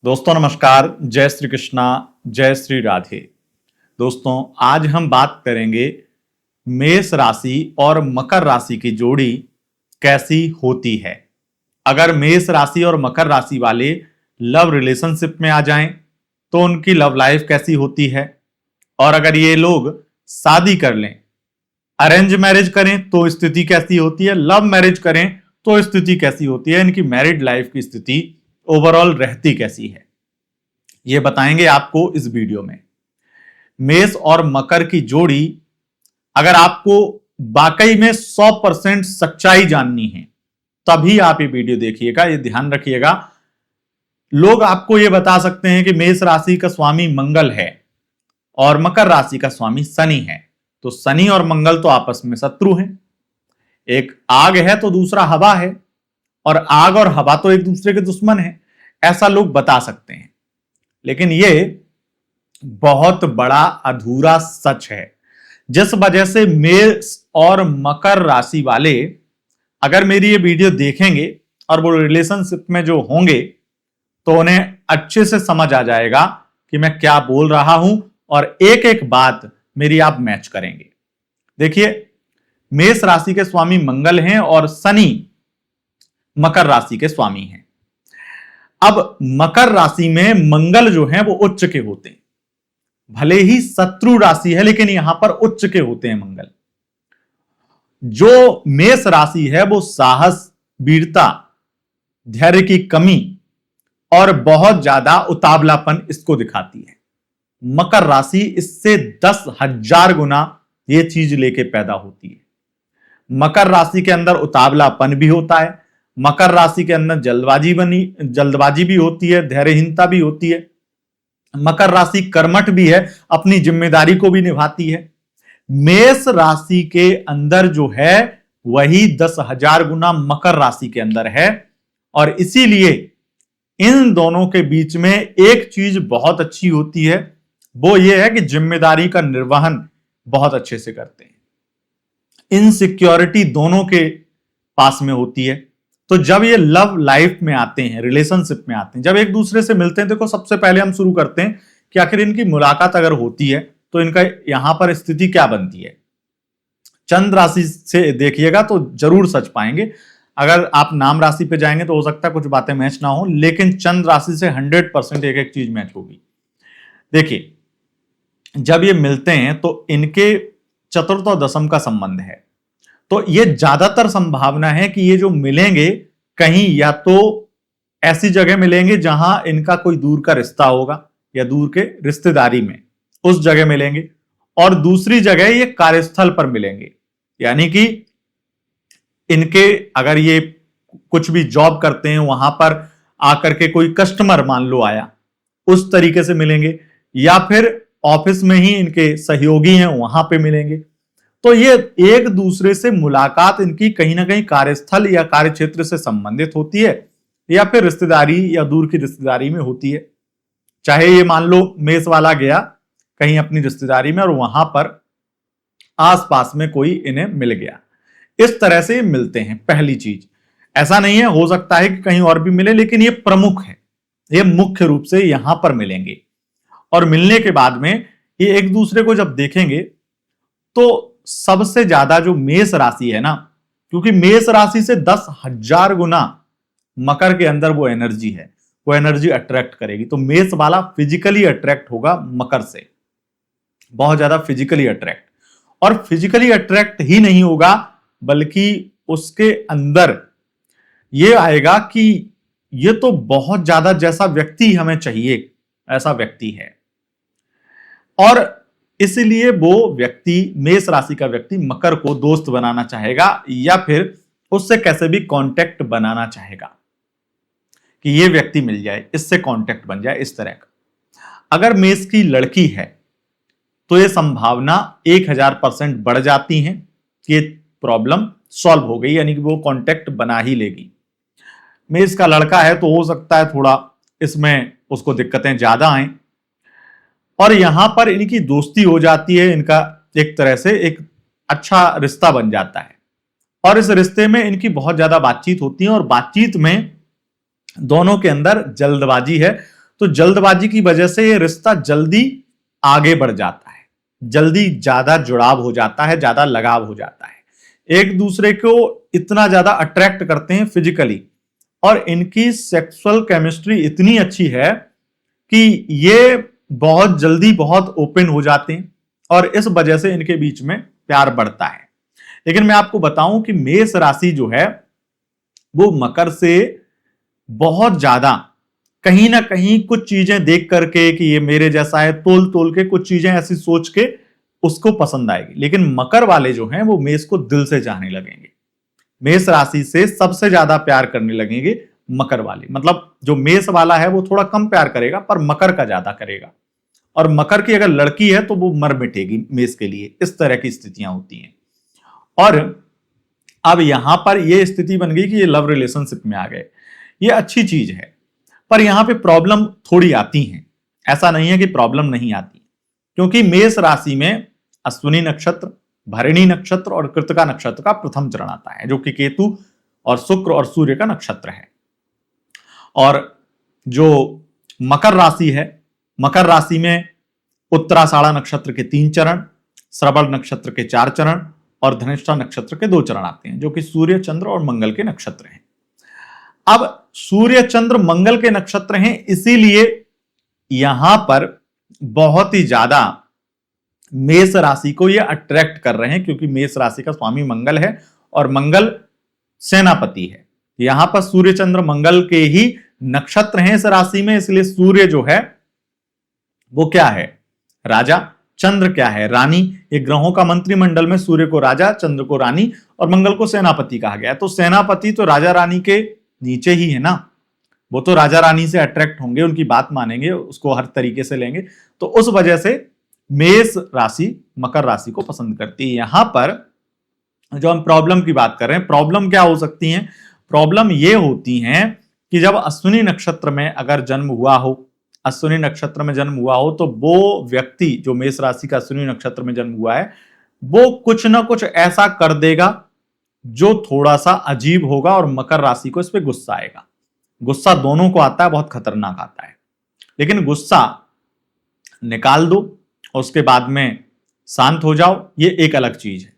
दोस्तों नमस्कार, जय श्री कृष्णा, जय श्री राधे। दोस्तों आज हम बात करेंगे मेष राशि और मकर राशि की जोड़ी कैसी होती है। अगर मेष राशि और मकर राशि वाले लव रिलेशनशिप में आ जाएं तो उनकी लव लाइफ कैसी होती है, और अगर ये लोग शादी कर लें, अरेंज मैरिज करें तो स्थिति कैसी होती है, लव मैरिज करें तो स्थिति कैसी होती है, इनकी मैरिड लाइफ की स्थिति ओवरऑल रहती कैसी है, ये बताएंगे आपको इस वीडियो में। मेष और मकर की जोड़ी अगर आपको वाकई में 100% सच्चाई जाननी है तभी आप ये वीडियो देखिएगा। ये ध्यान रखिएगा, लोग आपको ये बता सकते हैं कि मेष राशि का स्वामी मंगल है और मकर राशि का स्वामी शनि है, तो शनि और मंगल तो आपस में शत्रु हैं। एक आग है तो दूसरा हवा है, और आग और हवा तो एक दूसरे के दुश्मन है, ऐसा लोग बता सकते हैं। लेकिन ये बहुत बड़ा अधूरा सच है, जिस वजह से मेष और मकर राशि वाले अगर मेरी ये वीडियो देखेंगे और वो रिलेशनशिप में जो होंगे तो उन्हें अच्छे से समझ आ जाएगा कि मैं क्या बोल रहा हूं, और एक एक बात मेरी आप मैच करेंगे। देखिए, मेष राशि के स्वामी मंगल हैं और शनि मकर राशि के स्वामी हैं। अब मकर राशि में मंगल जो है वो उच्च के होते हैं, भले ही शत्रु राशि है लेकिन यहां पर उच्च के होते हैं मंगल। जो मेष राशि है वो साहस, वीरता, धैर्य की कमी और बहुत ज्यादा उतावलापन इसको दिखाती है। मकर राशि इससे 10,000 गुना ये चीज लेके पैदा होती है। मकर राशि के अंदर उतावलापन भी होता है, मकर राशि के अंदर जल्दबाजी भी होती है, धैर्यहीनता भी होती है। मकर राशि कर्मठ भी है, अपनी जिम्मेदारी को भी निभाती है। मेष राशि के अंदर जो है वही 10,000 गुना मकर राशि के अंदर है, और इसीलिए इन दोनों के बीच में एक चीज बहुत अच्छी होती है, वो ये है कि जिम्मेदारी का निर्वहन बहुत अच्छे से करते हैं। इनसिक्योरिटी दोनों के पास में होती है। तो जब ये लव लाइफ में आते हैं, रिलेशनशिप में आते हैं, जब एक दूसरे से मिलते हैं, देखो सबसे पहले हम शुरू करते हैं कि आखिर इनकी मुलाकात अगर होती है तो इनका यहां पर स्थिति क्या बनती है। चंद्र राशि से देखिएगा तो जरूर सच पाएंगे। अगर आप नाम राशि पे जाएंगे तो हो सकता है कुछ बातें मैच ना हो, लेकिन चंद्र राशि से 100% एक एक चीज मैच होगी। देखिए, जब ये मिलते हैं तो इनके चतुर्थ और दशम का संबंध है, तो ये ज्यादातर संभावना है कि ये जो मिलेंगे कहीं या तो ऐसी जगह मिलेंगे जहां इनका कोई दूर का रिश्ता होगा, या दूर के रिश्तेदारी में उस जगह मिलेंगे, और दूसरी जगह ये कार्यस्थल पर मिलेंगे। यानी कि इनके अगर ये कुछ भी जॉब करते हैं वहां पर आकर के कोई कस्टमर मान लो आया, उस तरीके से मिलेंगे, या फिर ऑफिस में ही इनके सहयोगी हैं वहां पे मिलेंगे। तो ये एक दूसरे से मुलाकात इनकी कहीं ना कहीं कार्यस्थल या कार्यक्षेत्र से संबंधित होती है, या फिर रिश्तेदारी या दूर की रिश्तेदारी में होती है। चाहे ये मान लो मेष वाला गया कहीं अपनी रिश्तेदारी में और वहां पर आसपास में कोई इन्हें मिल गया, इस तरह से मिलते हैं। पहली चीज, ऐसा नहीं है, हो सकता है कि कहीं और भी मिले, लेकिन ये प्रमुख है, ये मुख्य रूप से यहां पर मिलेंगे। और मिलने के बाद में ये एक दूसरे को जब देखेंगे तो सबसे ज्यादा जो मेष राशि है ना, क्योंकि मेष राशि से 10,000 गुना मकर के अंदर वो एनर्जी है, वो एनर्जी अट्रैक्ट करेगी। तो मेष वाला फिजिकली अट्रैक्ट होगा मकर से, बहुत ज्यादा फिजिकली अट्रैक्ट। और फिजिकली अट्रैक्ट ही नहीं होगा, बल्कि उसके अंदर ये आएगा कि ये तो बहुत ज्यादा जैसा व्यक्ति हमें चाहिए ऐसा व्यक्ति है, और इसलिए वो व्यक्ति, मेष राशि का व्यक्ति, मकर को दोस्त बनाना चाहेगा, या फिर उससे कैसे भी कांटेक्ट बनाना चाहेगा कि ये व्यक्ति मिल जाए, इससे कांटेक्ट बन जाए, इस तरह का। अगर मेष की लड़की है तो ये संभावना 1000% बढ़ जाती है कि ये प्रॉब्लम सॉल्व हो गई, यानी कि वो कांटेक्ट बना ही लेगी। मेष का लड़का है तो हो सकता है थोड़ा इसमें उसको दिक्कतें ज्यादा आए, और यहां पर इनकी दोस्ती हो जाती है, इनका एक तरह से एक अच्छा रिश्ता बन जाता है, और इस रिश्ते में इनकी बहुत ज्यादा बातचीत होती है, और बातचीत में दोनों के अंदर जल्दबाजी है, तो जल्दबाजी की वजह से ये रिश्ता जल्दी आगे बढ़ जाता है, जल्दी ज्यादा जुड़ाव हो जाता है, ज्यादा लगाव हो जाता है, एक दूसरे को इतना ज्यादा अट्रैक्ट करते हैं फिजिकली, और इनकी सेक्सुअल केमिस्ट्री इतनी अच्छी है कि ये बहुत जल्दी बहुत ओपन हो जाते हैं और इस वजह से इनके बीच में प्यार बढ़ता है। लेकिन मैं आपको बताऊं कि मेष राशि जो है वो मकर से बहुत ज्यादा कहीं ना कहीं कुछ चीजें देख करके कि ये मेरे जैसा है, तोल तोल के कुछ चीजें ऐसी सोच के उसको पसंद आएगी। लेकिन मकर वाले जो हैं वो मेष को दिल से चाहने लगेंगे, मेष राशि से सबसे ज्यादा प्यार करने लगेंगे मकर वाले। मतलब जो मेष वाला है वो थोड़ा कम प्यार करेगा पर मकर का ज्यादा करेगा, और मकर की अगर लड़की है तो वो मर मिटेगी मेष के लिए। इस तरह की स्थितियां होती हैं। और अब यहां पर यह स्थिति बन गई कि ये लव रिलेशनशिप में आ गए, ये अच्छी चीज है, पर यहां पे प्रॉब्लम थोड़ी आती है। ऐसा नहीं है कि प्रॉब्लम नहीं आती, क्योंकि मेष राशि में अश्विनी नक्षत्र, भरणी नक्षत्र और कृतिका नक्षत्र का प्रथम चरण आता है, जो कि केतु और शुक्र और सूर्य का नक्षत्र है। और जो मकर राशि है, मकर राशि में उत्तराषाढ़ा नक्षत्र के 3 चरण, श्रवण नक्षत्र के 4 चरण और धनिष्ठा नक्षत्र के 2 चरण आते हैं, जो कि सूर्य, चंद्र और मंगल के नक्षत्र हैं। अब सूर्य, चंद्र, मंगल के नक्षत्र हैं, इसीलिए यहां पर बहुत ही ज्यादा मेष राशि को ये अट्रैक्ट कर रहे हैं, क्योंकि मेष राशि का स्वामी मंगल है और मंगल सेनापति है। यहां पर सूर्य, चंद्र, मंगल के ही नक्षत्र हैं इस राशि में, इसलिए सूर्य जो है वो क्या है, राजा, चंद्र क्या है, रानी। ये ग्रहों का मंत्रिमंडल में सूर्य को राजा, चंद्र को रानी और मंगल को सेनापति कहा गया है। तो सेनापति तो राजा रानी के नीचे ही है ना, वो तो राजा रानी से अट्रैक्ट होंगे, उनकी बात मानेंगे, उसको हर तरीके से लेंगे। तो उस वजह से मेष राशि मकर राशि को पसंद करती है। यहां पर जो हम प्रॉब्लम की बात कर रहे हैं, प्रॉब्लम क्या हो सकती है, प्रॉब्लम ये होती है कि जब अश्विनी नक्षत्र में अगर जन्म हुआ हो, अश्विनी नक्षत्र में जन्म हुआ हो, तो वो व्यक्ति जो मेष राशि का अश्विनी नक्षत्र में जन्म हुआ है वो कुछ ना कुछ ऐसा कर देगा जो थोड़ा सा अजीब होगा और मकर राशि को इस पे गुस्सा आएगा। गुस्सा दोनों को आता है, बहुत खतरनाक आता है, लेकिन गुस्सा निकाल दो और उसके बाद में शांत हो जाओ, ये एक अलग चीज है।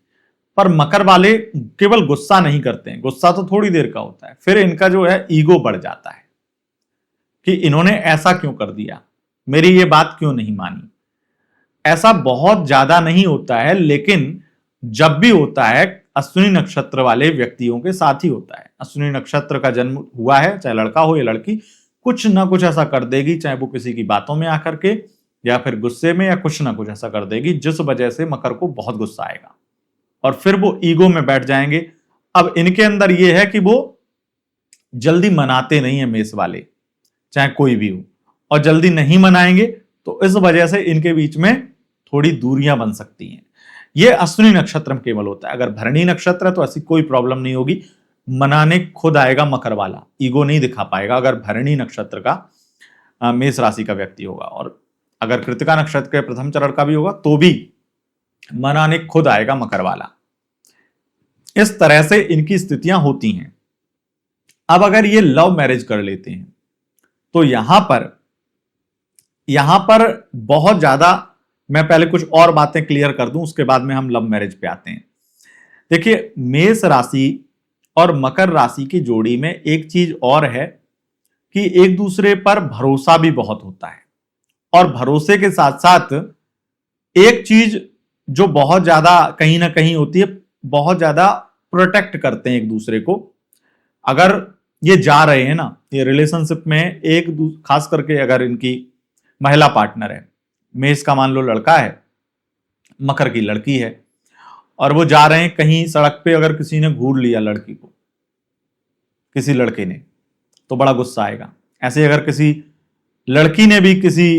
पर मकर वाले केवल गुस्सा नहीं करते हैं, गुस्सा तो थोड़ी देर का होता है, फिर इनका जो है ईगो बढ़ जाता है कि इन्होंने ऐसा क्यों कर दिया, मेरी ये बात क्यों नहीं मानी। ऐसा बहुत ज्यादा नहीं होता है, लेकिन जब भी होता है अश्विनी नक्षत्र वाले व्यक्तियों के साथ ही होता है। अश्विनी नक्षत्र का जन्म हुआ है, चाहे लड़का हो या लड़की, कुछ ना कुछ ऐसा कर देगी, चाहे वो किसी की बातों में आकर के या फिर गुस्से में, या कुछ ना कुछ ऐसा कर देगी जिस वजह से मकर को बहुत गुस्सा आएगा और फिर वो ईगो में बैठ जाएंगे। अब इनके अंदर ये है कि वो जल्दी मनाते नहीं है मेष वाले, चाहे कोई भी हो, और जल्दी नहीं मनाएंगे तो इस वजह से इनके बीच में थोड़ी दूरियां बन सकती हैं। ये अश्विनी नक्षत्र में केवल होता है। अगर भरणी नक्षत्र है तो ऐसी कोई प्रॉब्लम नहीं होगी, मनाने खुद आएगा मकर वाला, ईगो नहीं दिखा पाएगा अगर भरणी नक्षत्र का मेष राशि का व्यक्ति होगा। और अगर कृतिका नक्षत्र के प्रथम चरण का भी होगा तो भी मनाने खुद आएगा मकर वाला। इस तरह से इनकी स्थितियां होती हैं। अब अगर ये लव मैरिज कर लेते हैं तो यहां पर बहुत ज्यादा, मैं पहले कुछ और बातें क्लियर कर दूं, उसके बाद में हम लव मैरिज पे आते हैं। देखिए, मेष राशि और मकर राशि की जोड़ी में एक चीज और है कि एक दूसरे पर भरोसा भी बहुत होता है, और भरोसे के साथ साथ एक चीज जो बहुत ज्यादा कहीं ना कहीं होती है, बहुत ज्यादा प्रोटेक्ट करते हैं एक दूसरे को। अगर ये जा रहे हैं ना, ये रिलेशनशिप में, खास करके अगर इनकी महिला पार्टनर है, मेष का मान लो लड़का है, मकर की लड़की है, और वो जा रहे हैं कहीं सड़क पे, अगर किसी ने घूर लिया लड़की को, किसी लड़के ने, तो बड़ा गुस्सा आएगा। ऐसे अगर किसी लड़की ने भी किसी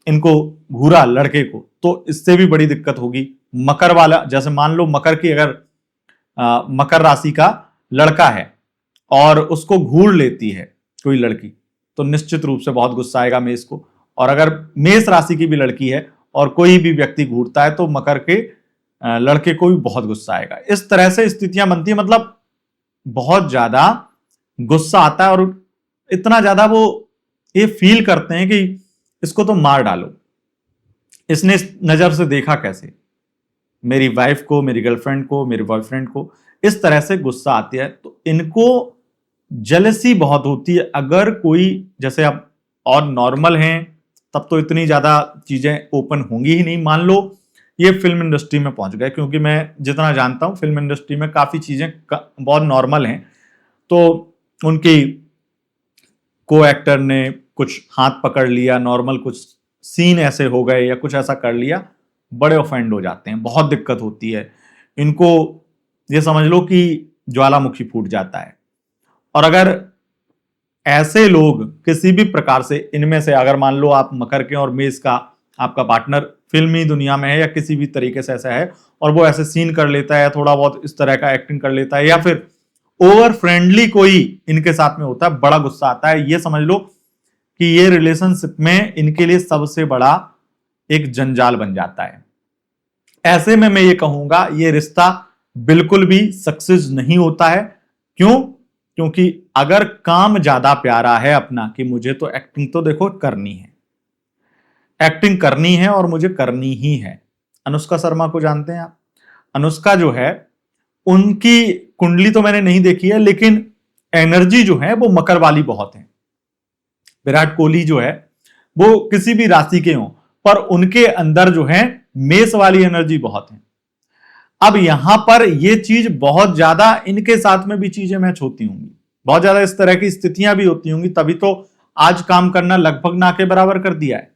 इनको घूरा लड़के को, तो इससे भी बड़ी दिक्कत होगी। मकर वाला, जैसे मान लो मकर की अगर मकर राशि का लड़का है और उसको घूर लेती है कोई लड़की, तो निश्चित रूप से बहुत गुस्सा आएगा मेष को। और अगर मेष राशि की भी लड़की है और कोई भी व्यक्ति घूरता है तो मकर के लड़के को भी बहुत गुस्सा आएगा। इस तरह से स्थितियां बनती है, मतलब बहुत ज्यादा गुस्सा आता है और इतना ज्यादा वो ये फील करते हैं कि इसको तो मार डालो, इसने इस नजर से देखा कैसे, मेरी वाइफ को, मेरी गर्लफ्रेंड को, मेरे बॉयफ्रेंड को, इस तरह से गुस्सा आती है। तो इनको जेलसी बहुत होती है। अगर कोई, जैसे आप और नॉर्मल हैं तब तो इतनी ज्यादा चीजें ओपन होंगी ही नहीं। मान लो ये फिल्म इंडस्ट्री में पहुंच गए, क्योंकि मैं जितना जानता हूं फिल्म इंडस्ट्री में काफी चीजें बहुत नॉर्मल हैं, तो उनकी को एक्टर ने कुछ हाथ पकड़ लिया, नॉर्मल कुछ सीन ऐसे हो गए या कुछ ऐसा कर लिया, बड़े ऑफेंड हो जाते हैं, बहुत दिक्कत होती है इनको। ये समझ लो कि ज्वालामुखी फूट जाता है। और अगर ऐसे लोग किसी भी प्रकार से, इनमें से अगर मान लो आप मकर के और मेष का आपका पार्टनर फिल्मी दुनिया में है या किसी भी तरीके से ऐसा है, और वो ऐसे सीन कर लेता है, थोड़ा बहुत इस तरह का एक्टिंग कर लेता है, या फिर ओवर फ्रेंडली कोई इनके साथ में होता है, बड़ा गुस्सा आता है, ये समझ लो कि ये रिलेशनशिप में इनके लिए सबसे बड़ा एक जंजाल बन जाता है। ऐसे में मैं ये कहूंगा ये रिश्ता बिल्कुल भी सक्सेस नहीं होता है। क्यों? क्योंकि अगर काम ज्यादा प्यारा है अपना, कि मुझे तो एक्टिंग तो देखो करनी है, एक्टिंग करनी है और मुझे करनी ही है। अनुष्का शर्मा को जानते हैं आप? अनुष्का जो है, उनकी कुंडली तो मैंने नहीं देखी है, लेकिन एनर्जी जो है वो मकर वाली बहुत है। विराट कोहली जो है वो किसी भी राशि के हों, पर उनके अंदर जो है मेष वाली एनर्जी बहुत है। अब यहां पर ये चीज बहुत ज्यादा इनके साथ में भी चीजें मैच होती होंगी, बहुत ज्यादा इस तरह की स्थितियां भी होती होंगी, तभी तो आज काम करना लगभग ना के बराबर कर दिया है।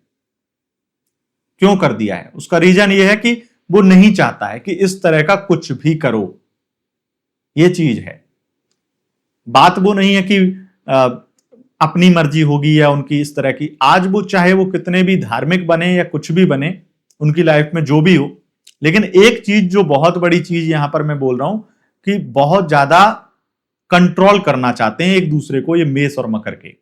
क्यों कर दिया है? उसका रीजन ये है कि वो नहीं चाहता है कि इस तरह का कुछ भी करो। ये चीज है, बात वो नहीं है कि अपनी मर्जी होगी या उनकी इस तरह की। आज वो चाहे वो कितने भी धार्मिक बने या कुछ भी बने उनकी लाइफ में जो भी हो, लेकिन एक चीज जो बहुत बड़ी चीज यहां पर मैं बोल रहा हूं कि बहुत ज्यादा कंट्रोल करना चाहते हैं एक दूसरे को, ये मेष और मकर के।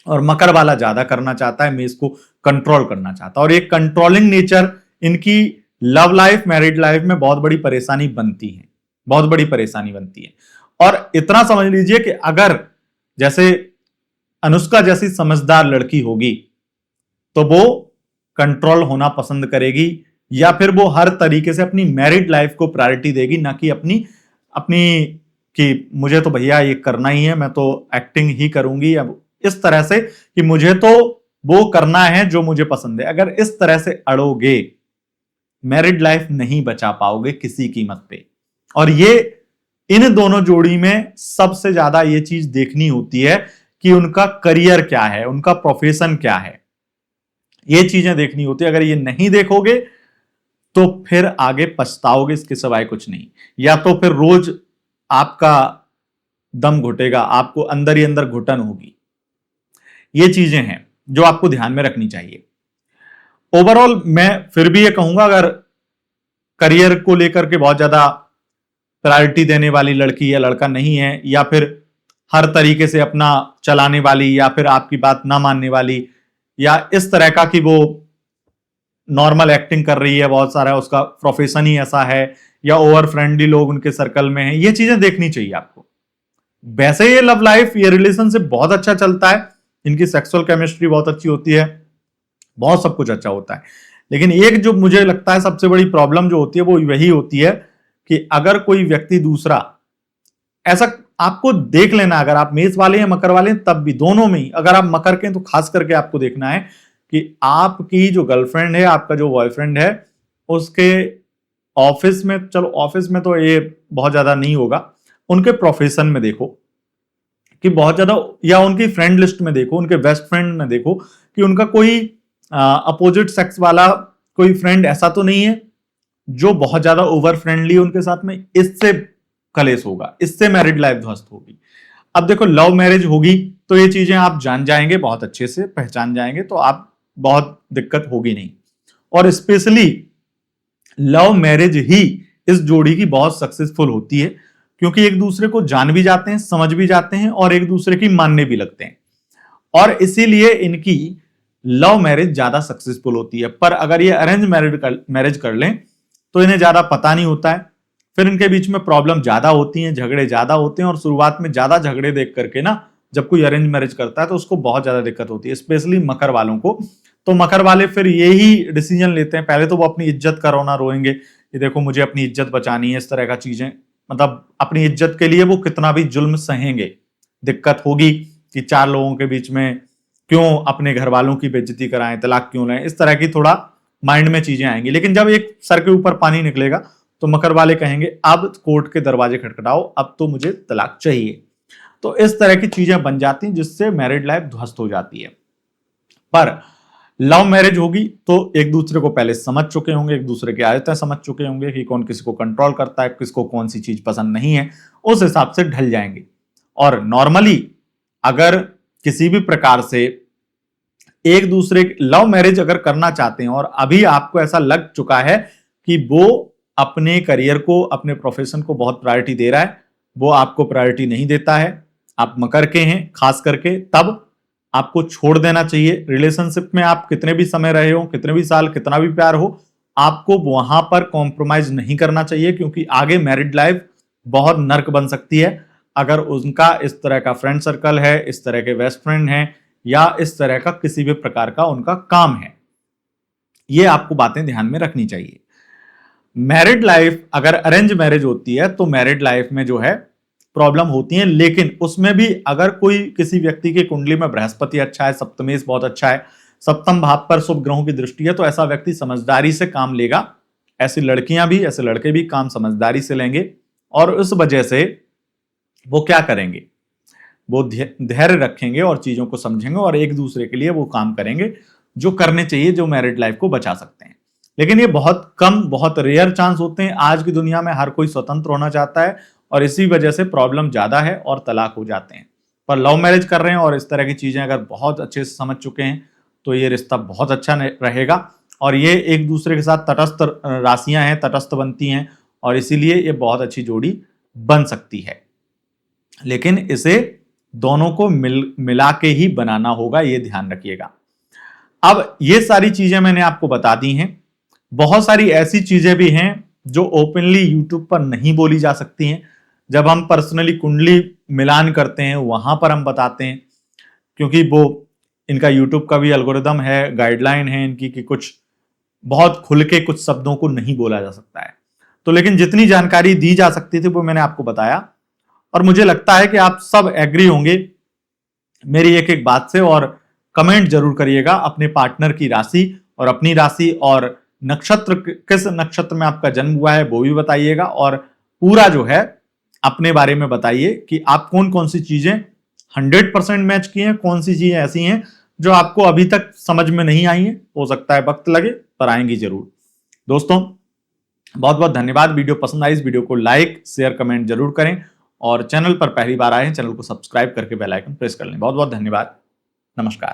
और मकर वाला ज्यादा करना चाहता है, मेष को कंट्रोल करना चाहता है, और एक कंट्रोलिंग नेचर इनकी लव लाइफ, मैरिड लाइफ में बहुत बड़ी परेशानी बनती है, बहुत बड़ी परेशानी बनती है। और इतना समझ लीजिए कि अगर जैसे अनुष्का जैसी समझदार लड़की होगी तो वो कंट्रोल होना पसंद करेगी, या फिर वो हर तरीके से अपनी मैरिड लाइफ को प्रायोरिटी देगी, ना कि अपनी अपनी कि मुझे तो भैया ये करना ही है, मैं तो एक्टिंग ही करूंगी, अब इस तरह से कि मुझे तो वो करना है जो मुझे पसंद है। अगर इस तरह से अड़ोगे, मैरिड लाइफ नहीं बचा पाओगे किसी कीमत पे। और ये इन दोनों जोड़ी में सबसे ज्यादा ये चीज देखनी होती है कि उनका करियर क्या है, उनका प्रोफेशन क्या है, ये चीजें देखनी होती है। अगर ये नहीं देखोगे तो फिर आगे पछताओगे, इसके सिवाय कुछ नहीं। या तो फिर रोज आपका दम घुटेगा, आपको अंदर ही अंदर घुटन होगी। ये चीजें हैं जो आपको ध्यान में रखनी चाहिए। ओवरऑल मैं फिर भी ये कहूंगा, अगर करियर को लेकर के बहुत ज्यादा प्रायोरिटी देने वाली लड़की या लड़का नहीं है, या फिर हर तरीके से अपना चलाने वाली, या फिर आपकी बात ना मानने वाली, या इस तरह का कि वो नॉर्मल एक्टिंग कर रही है, बहुत सारा उसका प्रोफेशन ही ऐसा है, या ओवर फ्रेंडली लोग उनके सर्कल में हैं, ये चीजें देखनी चाहिए आपको। वैसे ये लव लाइफ, ये रिलेशनशिप बहुत अच्छा चलता है, इनकी सेक्सुअल केमिस्ट्री बहुत अच्छी होती है, बहुत सब कुछ अच्छा होता है। लेकिन एक जो मुझे लगता है सबसे बड़ी प्रॉब्लम जो होती है वो यही होती है कि अगर कोई व्यक्ति दूसरा ऐसा, आपको देख लेना, अगर आप मेष वाले हैं मकर वाले हैं तब भी, दोनों में ही, अगर आप मकर के हैं तो खास करके आपको देखना है कि आपकी जो गर्लफ्रेंड है, आपका जो बॉयफ्रेंड है, उसके ऑफिस में, चलो ऑफिस में तो ये बहुत ज्यादा नहीं होगा, उनके प्रोफेशन में देखो कि बहुत ज्यादा, या उनकी फ्रेंड लिस्ट में देखो, उनके बेस्ट फ्रेंड में देखो कि उनका कोई अपोजिट सेक्स वाला कोई फ्रेंड ऐसा तो नहीं है जो बहुत ज्यादा ओवर फ्रेंडली उनके साथ में, इससे कलेश होगा, इससे मैरिड लाइफ ध्वस्त होगी। अब देखो लव मैरिज होगी तो ये चीजें आप जान जाएंगे, बहुत अच्छे से पहचान जाएंगे, तो आप बहुत दिक्कत होगी नहीं। और स्पेशली लव मैरिज ही इस जोड़ी की बहुत सक्सेसफुल होती है, क्योंकि एक दूसरे को जान भी जाते हैं, समझ भी जाते हैं, और एक दूसरे की मानने भी लगते हैं, और इसीलिए इनकी लव मैरिज ज्यादा सक्सेसफुल होती है। पर अगर ये अरेंज मैरिज कर लें तो इन्हें ज्यादा पता नहीं होता है, फिर इनके बीच में प्रॉब्लम ज्यादा होती हैं, झगड़े ज्यादा होते हैं, और शुरुआत में ज्यादा झगड़े देख करके ना जब कोई अरेंज मैरिज करता है तो उसको बहुत ज्यादा दिक्कत होती है, स्पेशली मकर वालों को। तो मकर वाले फिर यही डिसीजन लेते हैं, पहले तो वो अपनी इज्जत का रोना रोएंगे कि देखो मुझे अपनी इज्जत बचानी है, इस तरह का चीजें, मतलब अपनी इज्जत के लिए वो कितना भी जुल्म सहेंगे। दिक्कत होगी कि 4 लोगों के बीच में क्यों अपने घर वालों की बेइज्जती कराएं, तलाक क्यों लें, इस तरह की थोड़ा माइंड में चीजें आएंगी। लेकिन जब एक सर के ऊपर पानी निकलेगा तो मकर वाले कहेंगे अब कोर्ट के दरवाजे खटखटाओ, अब तो मुझे तलाक चाहिए। तो इस तरह की चीजें बन जाती हैं जिससे मैरिड लाइफ ध्वस्त हो जाती है। पर लव मैरिज होगी तो एक दूसरे को पहले समझ चुके होंगे, एक दूसरे की आदतें समझ चुके होंगे कि कौन किसी को कंट्रोल करता है, किसको कौन सी चीज पसंद नहीं है, उस हिसाब से ढल जाएंगे। और नॉर्मली अगर किसी भी प्रकार से एक दूसरे लव मैरिज अगर करना चाहते हैं और अभी आपको ऐसा लग चुका है कि वो अपने करियर को, अपने प्रोफेशन को बहुत प्रायोरिटी दे रहा है, वो आपको प्रायोरिटी नहीं देता है, आप मकर के हैं खास करके, तब आपको छोड़ देना चाहिए। रिलेशनशिप में आप कितने भी समय रहे हो, कितने भी साल, कितना भी प्यार हो, आपको वहां पर कॉम्प्रोमाइज नहीं करना चाहिए, क्योंकि आगे मैरिड लाइफ बहुत नर्क बन सकती है अगर उनका इस तरह का फ्रेंड सर्कल है, इस तरह के बेस्ट फ्रेंड हैं, या इस तरह का किसी भी प्रकार का उनका काम है। ये आपको बातें ध्यान में रखनी चाहिए। मैरिड लाइफ अगर अरेंज मैरिज होती है तो मैरिड लाइफ में जो है प्रॉब्लम होती है, लेकिन उसमें भी अगर कोई किसी व्यक्ति की कुंडली में बृहस्पति अच्छा है, सप्तमेश बहुत अच्छा है, सप्तम भाव पर शुभ ग्रहों की दृष्टि है, तो ऐसा व्यक्ति समझदारी से काम लेगा। ऐसी लड़कियां भी, ऐसे लड़के भी काम समझदारी से लेंगे और उस वजह से वो क्या करेंगे, वो धैर्य रखेंगे और चीजों को समझेंगे और एक दूसरे के लिए वो काम करेंगे जो करने चाहिए, जो मैरिड लाइफ को बचा सकते हैं। लेकिन ये बहुत कम, बहुत रेयर चांस होते हैं। आज की दुनिया में हर कोई स्वतंत्र होना चाहता है और इसी वजह से प्रॉब्लम ज्यादा है और तलाक हो जाते हैं। पर लव मैरिज कर रहे हैं और इस तरह की चीजें अगर बहुत अच्छे से समझ चुके हैं तो ये रिश्ता बहुत अच्छा रहेगा और ये एक दूसरे के साथ तटस्थ राशियां हैं, तटस्थ बनती हैं और इसीलिए ये बहुत अच्छी जोड़ी बन सकती है। लेकिन इसे दोनों को मिला के ही बनाना होगा, ये ध्यान रखिएगा। अब ये सारी चीजें मैंने आपको बता दी हैं। बहुत सारी ऐसी चीजें भी हैं जो ओपनली यूट्यूब पर नहीं बोली जा सकती हैं। जब हम पर्सनली कुंडली मिलान करते हैं वहां पर हम बताते हैं, क्योंकि वो इनका यूट्यूब का भी एल्गोरिदम है, गाइडलाइन है इनकी कि कुछ बहुत खुल के कुछ शब्दों को नहीं बोला जा सकता है। तो लेकिन जितनी जानकारी दी जा सकती थी वो मैंने आपको बताया और मुझे लगता है कि आप सब एग्री होंगे मेरी एक एक बात से। और कमेंट जरूर करिएगा अपने पार्टनर की राशि और अपनी राशि और नक्षत्र, किस नक्षत्र में आपका जन्म हुआ है वो भी बताइएगा और पूरा जो है अपने बारे में बताइए कि आप कौन कौन सी चीजें 100% मैच की हैं, कौन सी चीजें ऐसी हैं जो आपको अभी तक समझ में नहीं आई हैं। हो सकता है वक्त लगे पर आएंगी जरूर। दोस्तों बहुत बहुत धन्यवाद। वीडियो पसंद आई, इस वीडियो को लाइक शेयर कमेंट जरूर करें और चैनल पर पहली बार आए हैं चैनल को सब्सक्राइब करके बेल आइकन प्रेस कर लें। बहुत बहुत धन्यवाद। नमस्कार।